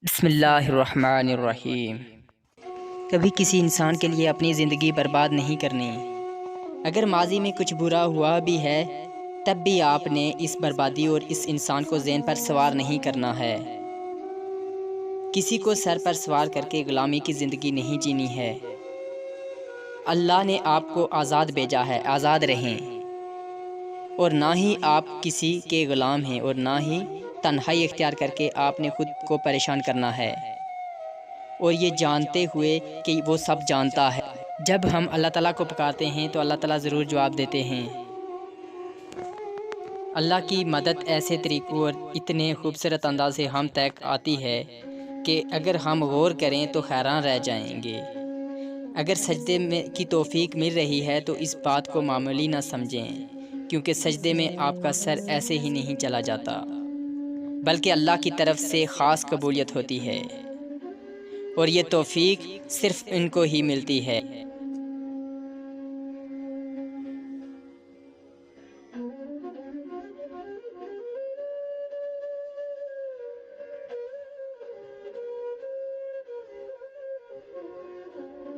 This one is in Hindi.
बिस्मिल्लाहिर्रहमानिर्रहीम। कभी किसी इंसान के लिए अपनी ज़िंदगी बर्बाद नहीं करनी। अगर माजी में कुछ बुरा हुआ भी है तब भी आपने इस बर्बादी और इस इंसान को ज़हन पर सवार नहीं करना है। किसी को सर पर सवार करके ग़ुलामी की ज़िंदगी नहीं जीनी है। अल्लाह ने आपको आज़ाद भेजा है, आज़ाद रहें। और ना ही आप किसी के ग़ुलाम हैं और ना ही तन्हाई इख्तियार करके आपने खुद को परेशान करना है, और ये जानते हुए कि वो सब जानता है। जब हम अल्लाह ताला को पुकारते हैं तो अल्लाह ताला ज़रूर जवाब देते हैं। अल्लाह की मदद ऐसे तरीक़ों और इतने खूबसूरत अंदाज से हम तक आती है कि अगर हम गौर करें तो हैरान रह जाएंगे। अगर सजदे में की तौफीक मिल रही है तो इस बात को मामूली ना समझें, क्योंकि सजदे में आपका सर ऐसे ही नहीं चला जाता, बल्कि अल्लाह की तरफ से ख़ास कबूलियत होती है, और ये तौफीक सिर्फ़ इनको ही मिलती है।